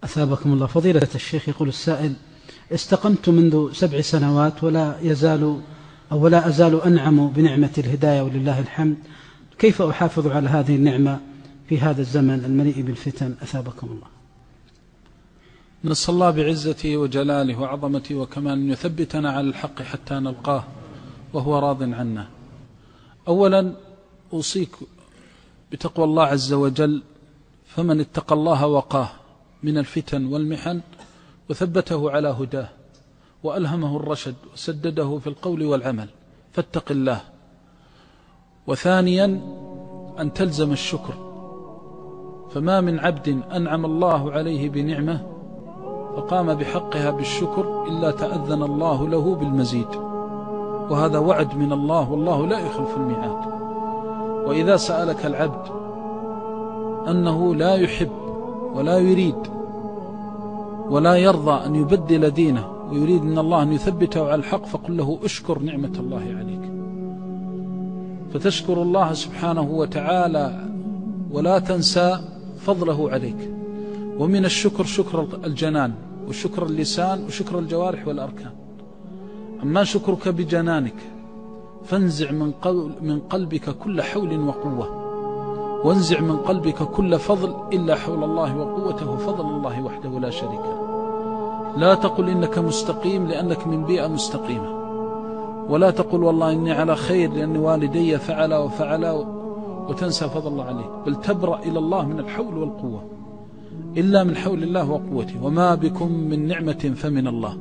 أثابكم الله. فضيلة الشيخ، يقول السائل: استقمت منذ 7 سنوات ولا أزال أنعم بنعمة الهداية ولله الحمد، كيف أحافظ على هذه النعمة في هذا الزمن المليء بالفتن أثابكم الله؟ نسأل الله بعزته وجلاله وعظمته وكمال أن يثبتنا على الحق حتى نلقاه وهو راض عنا. أولا أوصيك بتقوى الله عز وجل، فمن اتقى الله وقاه من الفتن والمحن وثبته على هداه وألهمه الرشد وسدده في القول والعمل، فاتق الله. وثانيا أن تلزم الشكر، فما من عبد أنعم الله عليه بنعمة فقام بحقها بالشكر إلا تأذن الله له بالمزيد، وهذا وعد من الله والله لا يخلف الميعاد. وإذا سألك العبد أنه لا يحب ولا يريد ولا يرضى أن يبدل دينه ويريد من الله أن يثبته على الحق، فقل له اشكر نعمة الله عليك، فتشكر الله سبحانه وتعالى ولا تنسى فضله عليك. ومن الشكر شكر الجنان وشكر اللسان وشكر الجوارح والأركان. أما شكرك بجنانك فانزع من قلبك كل حول وقوة، وانزع من قلبك كل فضل إلا حول الله وقوته، فضل الله وحده لا شريك له. لا تقل إنك مستقيم لأنك من بيئة مستقيمة، ولا تقل والله إني على خير لأن والدي فعل وفعل وتنسى فضل الله عليك، بل تبرأ إلى الله من الحول والقوة إلا من حول الله وقوته. وما بكم من نعمة فمن الله،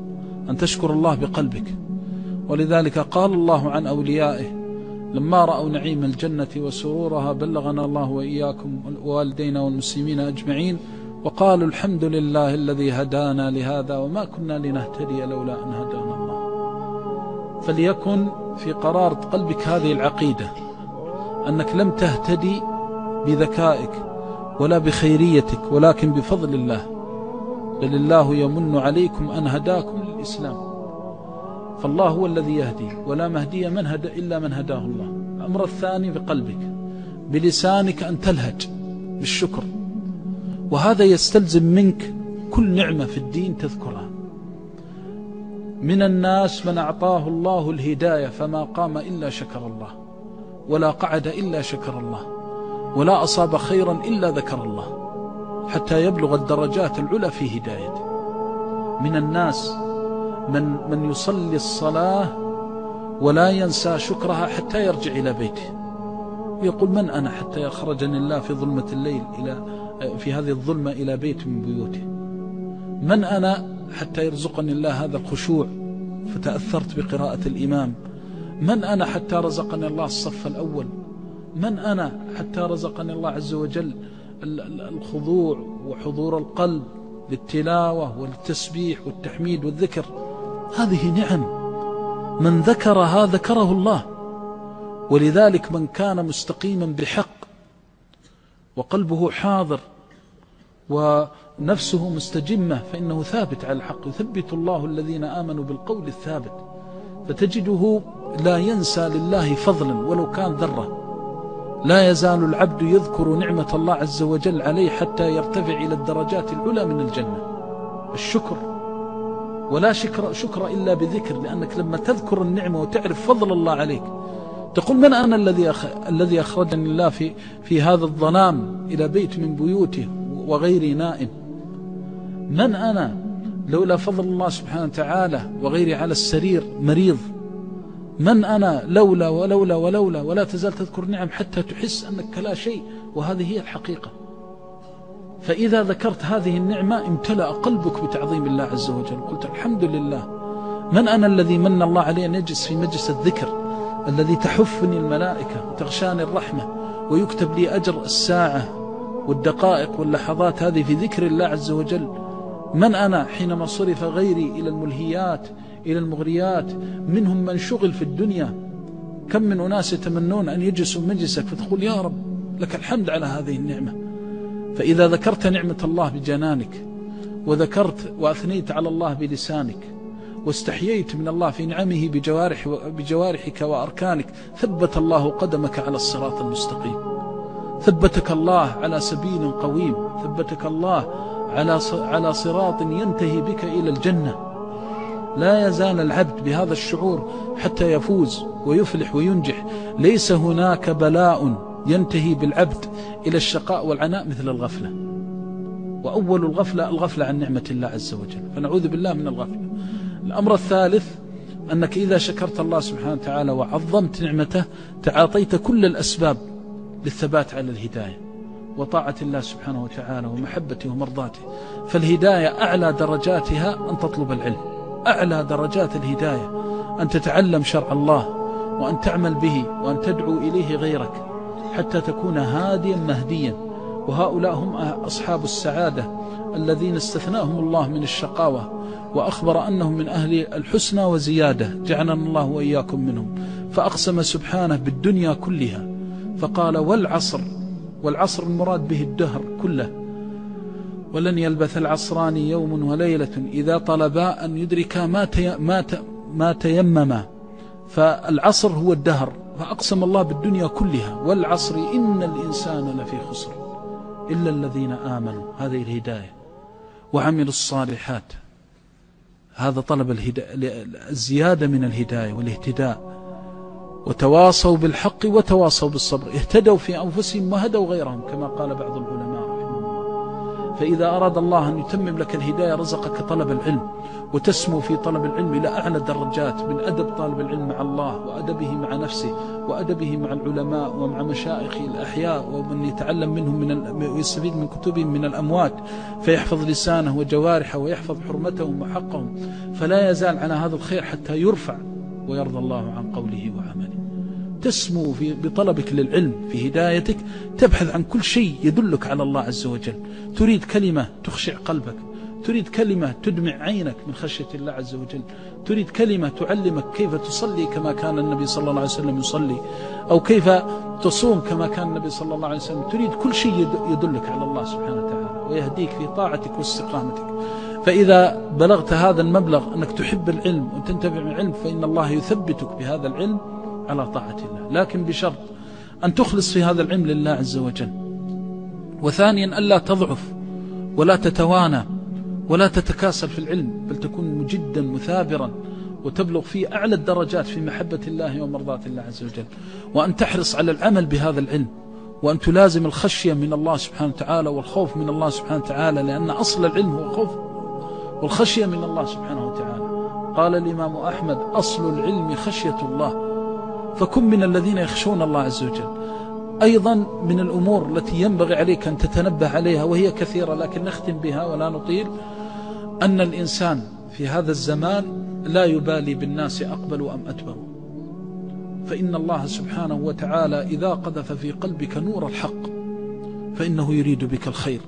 أن تشكر الله بقلبك. ولذلك قال الله عن أوليائه لما رأوا نعيم الجنة وسرورها: بلغنا الله وإياكم ووالدينا والمسلمين أجمعين، وقالوا الحمد لله الذي هدانا لهذا وما كنا لنهتدي لولا أن هدانا الله. فليكن في قرار قلبك هذه العقيدة، أنك لم تهتدي بذكائك ولا بخيريتك ولكن بفضل الله، بل الله يمن عليكم أن هداكم للإسلام. فالله هو الذي يهدي ولا مهدي من هدى إلا من هداه الله. الأمر الثاني بقلبك، بلسانك أن تلهج بالشكر، وهذا يستلزم منك كل نعمة في الدين تذكرها. من الناس من أعطاه الله الهداية فما قام إلا شكر الله، ولا قعد إلا شكر الله، ولا أصاب خيرا إلا ذكر الله، حتى يبلغ الدرجات العلى في هدايته. من الناس من يصلي الصلاة ولا ينسى شكرها حتى يرجع إلى بيته، ويقول: من أنا حتى يخرجني الله في ظلمة الليل في هذه الظلمة إلى بيت من بيوته؟ من أنا حتى يرزقني الله هذا الخشوع فتأثرت بقراءة الإمام؟ من أنا حتى رزقني الله الصف الأول؟ من أنا حتى رزقني الله عز وجل الخضوع وحضور القلب للتلاوة والتسبيح والتحميد والذكر؟ هذه نعم، من ذكرها ذكره الله. ولذلك من كان مستقيما بحق وقلبه حاضر ونفسه مستجمة فإنه ثابت على الحق، يثبت الله الذين آمنوا بالقول الثابت، فتجده لا ينسى لله فضلا ولو كان ذرة. لا يزال العبد يذكر نعمة الله عز وجل عليه حتى يرتفع إلى الدرجات العلى من الجنة. الشكر، ولا شكر إلا بذكر، لأنك لما تذكر النعمة وتعرف فضل الله عليك تقول: من أنا الذي أخرجني الله في هذا الظلام إلى بيت من بيوته وغيري نائم؟ من أنا لولا فضل الله سبحانه وتعالى وغيري على السرير مريض؟ من أنا لولا ولولا ولولا؟ ولا تزال تذكر نعم حتى تحس أنك لا شيء، وهذه هي الحقيقة. فإذا ذكرت هذه النعمة امتلأ قلبك بتعظيم الله عز وجل، قلت: الحمد لله. من أنا الذي من الله علي أن يجلس في مجلس الذكر الذي تحفني الملائكة وتغشاني الرحمة ويكتب لي أجر الساعة والدقائق واللحظات هذه في ذكر الله عز وجل؟ من أنا حينما صرف غيري إلى الملهيات إلى المغريات؟ منهم من شغل في الدنيا، كم من أناس يتمنون أن يجلسوا مجلسك فتقول: يا رب لك الحمد على هذه النعمة. فإذا ذكرت نعمة الله بجنانك وذكرت وأثنيت على الله بلسانك واستحييت من الله في نعمه بجوارحك وأركانك، ثبت الله قدمك على الصراط المستقيم، ثبتك الله على سبيل قويم، ثبتك الله على صراط ينتهي بك إلى الجنة. لا يزال العبد بهذا الشعور حتى يفوز ويفلح وينجح. ليس هناك بلاء ينتهي بالعبد إلى الشقاء والعناء مثل الغفلة، وأول الغفلة عن نعمة الله عز وجل، فنعوذ بالله من الغفلة. الأمر الثالث أنك إذا شكرت الله سبحانه وتعالى وعظمت نعمته تعاطيت كل الأسباب للثبات على الهداية وطاعة الله سبحانه وتعالى ومحبته ومرضاته. فالهداية أعلى درجاتها أن تطلب العلم، أعلى درجات الهداية أن تتعلم شرع الله وأن تعمل به وأن تدعو إليه غيرك حتى تكون هاديا مهديا. وهؤلاء هم أصحاب السعادة الذين استثناهم الله من الشقاوة وأخبر أنهم من أهل الحسنى وزيادة، جعلنا الله وإياكم منهم. فأقسم سبحانه بالدنيا كلها فقال والعصر، والعصر المراد به الدهر كله، ولن يلبث العصران يوم وليلة إذا طلبا أن يدركا ما تيمما. فالعصر هو الدهر، فأقسم الله بالدنيا كلها والعصر إن الإنسان لفي خسر إلا الذين آمنوا، هذه الهداية، وعملوا الصالحات، هذا طلب الزيادة من الهداية والاهتداء، وتواصوا بالحق وتواصوا بالصبر، اهتدوا في أنفسهم وهدوا غيرهم كما قال بعض العلماء رحمه الله. فإذا أراد الله أن يتمم لك الهداية رزقك طلب العلم، وتسمو في طلب العلم إلى أعلى الدرجات من أدب طالب العلم مع الله وأدبه مع نفسه وأدبه مع العلماء ومع مشايخ الأحياء ومن يتعلم منهم ويستفيد من كتبهم من الأموات، فيحفظ لسانه وجوارحه ويحفظ حرمتهم وحقهم، فلا يزال على هذا الخير حتى يرفع ويرضى الله عن قوله وعمله. تسمو بطلبك للعلم في هدايتك، تبحث عن كل شيء يدلك على الله عز وجل. تريد كلمة تخشع قلبك، تريد كلمة تدمع عينك من خشية الله عز وجل، تريد كلمة تعلمك كيف تصلي كما كان النبي صلى الله عليه وسلم يصلي، أو كيف تصوم كما كان النبي صلى الله عليه وسلم. تريد كل شيء يدلك على الله سبحانه وتعالى ويهديك في طاعتك واستقامتك. فإذا بلغت هذا المبلغ أنك تحب العلم وتنتفع من العلم، فإن الله يثبتك بهذا العلم على طاعة الله، لكن بشرط أن تخلص في هذا العلم لله عز وجل. وثانيا ألا تضعف ولا تتوانى ولا تتكاسل في العلم، بل تكون مجدا مثابرا وتبلغ في أعلى الدرجات في محبة الله ومرضاة الله عز وجل. وأن تحرص على العمل بهذا العلم، وأن تلازم الخشية من الله سبحانه وتعالى والخوف من الله سبحانه وتعالى، لأن أصل العلم هو الخوف والخشية من الله سبحانه وتعالى. قال الإمام أحمد أصل العلم خشية الله، فكن من الذين يخشون الله عز وجل. أيضا من الأمور التي ينبغي عليك أن تتنبه عليها، وهي كثيرة لكن نختم بها ولا نطيل، أن الإنسان في هذا الزمان لا يبالي بالناس أقبلوا أم أدبروا، فإن الله سبحانه وتعالى إذا قذف في قلبك نور الحق فإنه يريد بك الخير.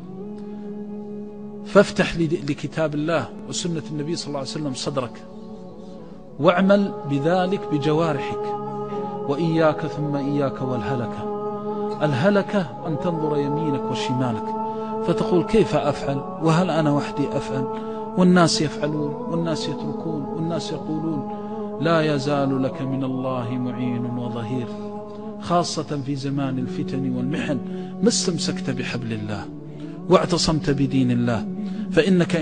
فافتح لكتاب الله وسنة النبي صلى الله عليه وسلم صدرك، واعمل بذلك بجوارحك، وإياك ثم إياك والهلكة. الهلكة أن تنظر يمينك وشمالك فتقول كيف أفعل، وهل أنا وحدي أفعل، والناس يفعلون والناس يتركون والناس يقولون. لا يزال لك من الله معين وظهير، خاصة في زمان الفتن والمحن، ما استمسكت بحبل الله واعتصمت بدين الله، فإنك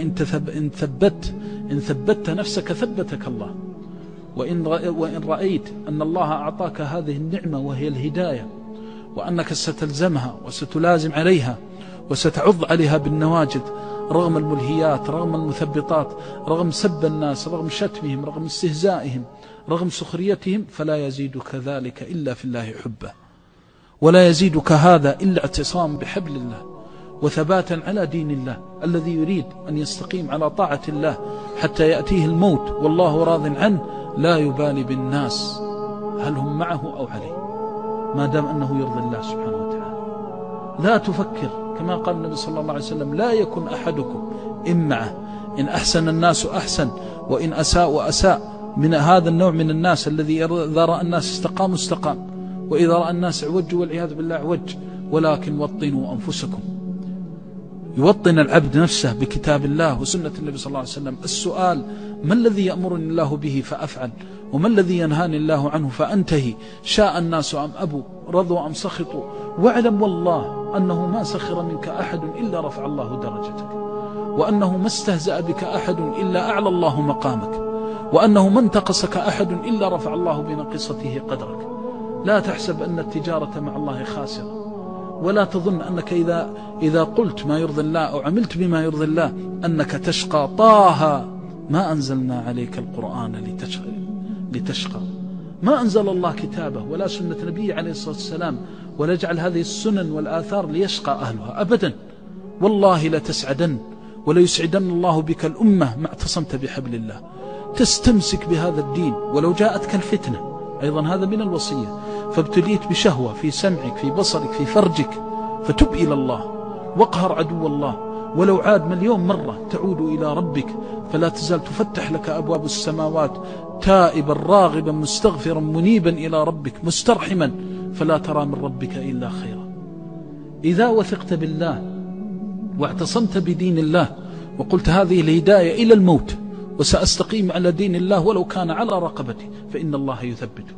إن ثبت نفسك ثبتك الله. وإن رأيت أن الله أعطاك هذه النعمة وهي الهداية، وأنك ستلزمها وستلازم عليها وستعض عليها بالنواجذ رغم الملهيات، رغم المثبطات، رغم سب الناس، رغم شتمهم، رغم استهزائهم، رغم سخريتهم، فلا يزيدك ذلك إلا في الله حبه، ولا يزيدك هذا إلا اعتصام بحبل الله وثباتا على دين الله الذي يريد أن يستقيم على طاعة الله حتى يأتيه الموت والله راض عنه، لا يبالي بالناس هل هم معه أو عليه، ما دام أنه يرضي الله سبحانه وتعالى. لا تفكر، كما قال النبي صلى الله عليه وسلم لا يكن أحدكم إن معه، إن أحسن الناس أحسن وإن أساء أساء. من هذا النوع من الناس الذي إذا رأى الناس استقاموا استقام، وإذا رأى الناس عوجوا والعياذ بالله عوج. ولكن وطنوا أنفسكم، يوطن العبد نفسه بكتاب الله وسنة النبي صلى الله عليه وسلم. السؤال ما الذي يأمرني الله به فأفعل، وما الذي ينهاني الله عنه فأنتهي، شاء الناس أم أبوا، رضوا أم سخطوا. واعلم والله أنه ما سخر منك أحد إلا رفع الله درجتك، وأنه ما استهزأ بك أحد إلا أعلى الله مقامك، وأنه ما انتقصك أحد إلا رفع الله بنقصته قدرك. لا تحسب أن التجارة مع الله خاسرة، ولا تظن أنك إذا قلت ما يرضي الله أو عملت بما يرضي الله أنك تشقى. طه ما أنزلنا عليك القرآن لتشقى. ما أنزل الله كتابه ولا سنة نبيه عليه الصلاة والسلام ولا جعل هذه السنن والآثار ليشقى أهلها أبدا. والله لتسعدن وليسعدن الله بك الأمة ما اعتصمت بحبل الله. تستمسك بهذا الدين ولو جاءتك الفتنة، أيضا هذا من الوصية. فابتليت بشهوة في سمعك في بصرك في فرجك فتب إلى الله واقهر عدو الله، ولو عاد مليون مرة تعود إلى ربك، فلا تزال تفتح لك أبواب السماوات تائبا راغبا مستغفرا منيبا إلى ربك مسترحما، فلا ترى من ربك إلا خيرا. إذا وثقت بالله واعتصمت بدين الله وقلت هذه الهداية إلى الموت وسأستقيم على دين الله ولو كان على رقبتي، فإن الله يثبته.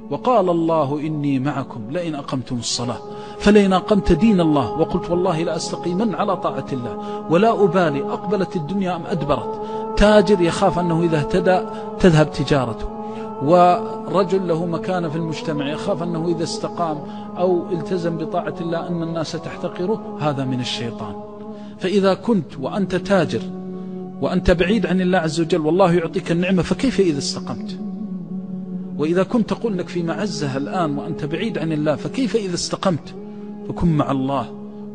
وقال الله إني معكم لئن أقمتم الصلاة، فلئن أقمت دين الله وقلت والله لا أستقيمن على طاعة الله ولا أبالي أقبلت الدنيا أم أدبرت. تاجر يخاف أنه إذا اهتدى تذهب تجارته، ورجل له مكانة في المجتمع يخاف أنه إذا استقام أو التزم بطاعة الله أن الناس تحتقره، هذا من الشيطان. فإذا كنت وأنت تاجر وأنت بعيد عن الله عز وجل والله يعطيك النعمة، فكيف إذا استقمت؟ وإذا كنت تقول لك في معزة الآن وأنت بعيد عن الله، فكيف إذا استقمت؟ فكن مع الله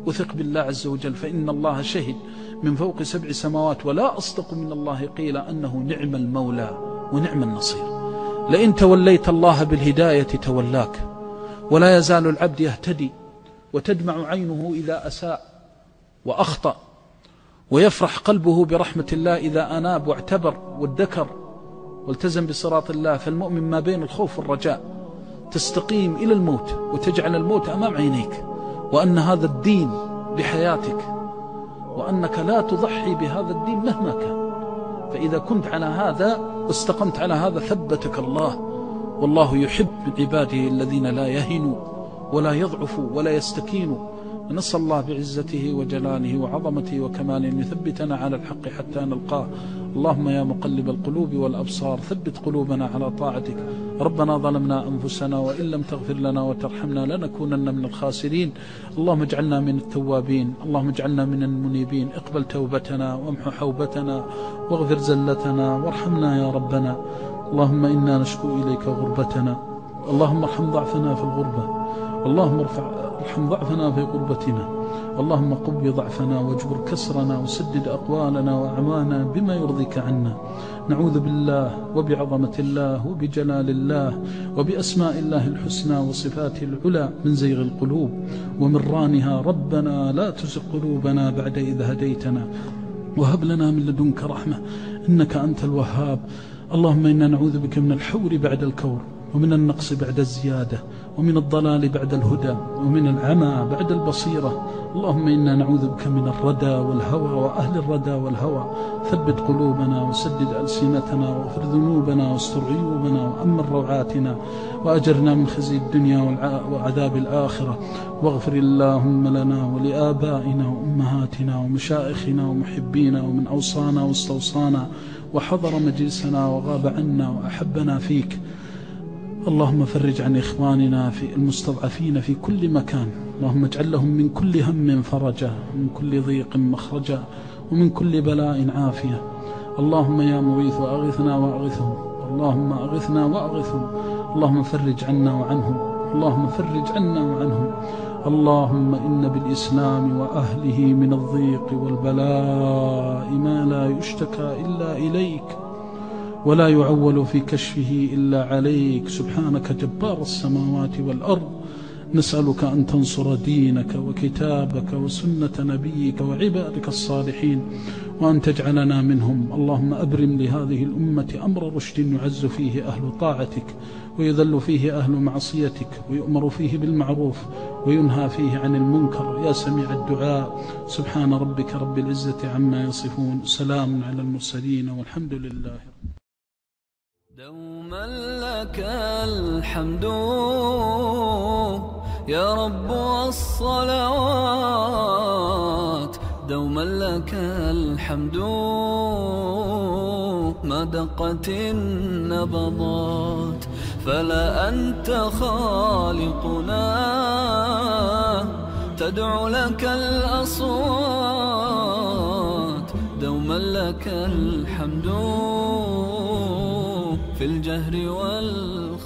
وثق بالله عز وجل، فإن الله شهد من فوق 7 سماوات ولا أصدق من الله قيل أنه نعم المولى ونعم النصير. لئن توليت الله بالهداية تولاك، ولا يزال العبد يهتدي وتدمع عينه إذا أساء وأخطأ، ويفرح قلبه برحمة الله إذا أناب واعتبر وادكر والتزم بصراط الله. فالمؤمن ما بين الخوف والرجاء، تستقيم إلى الموت وتجعل الموت أمام عينيك، وأن هذا الدين بحياتك، وأنك لا تضحي بهذا الدين مهما كان. فإذا كنت على هذا واستقمت على هذا ثبتك الله. والله يحب من عباده الذين لا يهنوا ولا يضعفوا ولا يستكينوا. نسأل الله بعزته وجلاله وعظمته وكماله أن يثبتنا على الحق حتى نلقاه. اللهم يا مقلب القلوب والأبصار ثبت قلوبنا على طاعتك. ربنا ظلمنا أنفسنا وإن لم تغفر لنا وترحمنا لنكونن من الخاسرين. اللهم اجعلنا من التوابين، اللهم اجعلنا من المنيبين. اقبل توبتنا وامحو حوبتنا واغفر زلتنا وارحمنا يا ربنا. اللهم إنا نشكو إليك غربتنا، اللهم ارحم ضعفنا في الغربة، اللهم ارحم ضعفنا في غربتنا، اللهم قوي ضعفنا واجبر كسرنا وسدد أقوالنا وأعمالنا بما يرضيك عنا. نعوذ بالله وبعظمة الله وبجلال الله وبأسماء الله الحسنى وصفاته العلى من زيغ القلوب ومن رانها. ربنا لا تزغ قلوبنا بعد إذ هديتنا وهب لنا من لدنك رحمة إنك أنت الوهاب. اللهم إنا نعوذ بك من الحور بعد الكور، ومن النقص بعد الزيادة، ومن الضلال بعد الهدى، ومن العمى بعد البصيرة. اللهم إنا نعوذ بك من الردى والهوى وأهل الردى والهوى. ثبت قلوبنا وسدد ألسنتنا واغفر ذنوبنا واستر عيوبنا وأمن روعاتنا وأجرنا من خزي الدنيا وعذاب الآخرة. واغفر اللهم لنا ولآبائنا وأمهاتنا ومشائخنا ومحبينا ومن أوصانا واستوصانا وحضر مجلسنا وغاب عنا وأحبنا فيك. اللهم فرج عن إخواننا في المستضعفين في كل مكان، اللهم اجعل لهم من كل هم فرجا ومن كل ضيق مخرجا ومن كل بلاء عافية. اللهم يا مغيث أغثنا وأغثهم، اللهم أغثنا وأغثهم، اللهم فرج عنا وعنهم، اللهم فرج عنا وعنهم. اللهم إن بالإسلام وأهله من الضيق والبلاء ما لا يشتكى إلا إليك ولا يعول في كشفه إلا عليك. سبحانك جبار السماوات والأرض، نسألك أن تنصر دينك وكتابك وسنة نبيك وعبادك الصالحين وأن تجعلنا منهم. اللهم أبرم لهذه الأمة أمر رشد يعز فيه أهل طاعتك ويذل فيه أهل معصيتك ويؤمر فيه بالمعروف وينهى فيه عن المنكر يا سميع الدعاء. سبحان ربك رب العزة عما يصفون، سلام على المرسلين والحمد لله. دوما لك الحمد يا رب والصلوات، دوما لك الحمد ما دقت النبضات. فلا أنت خالقنا تدعو لك الأصوات، دوما لك الحمد في الجهر والغيبات.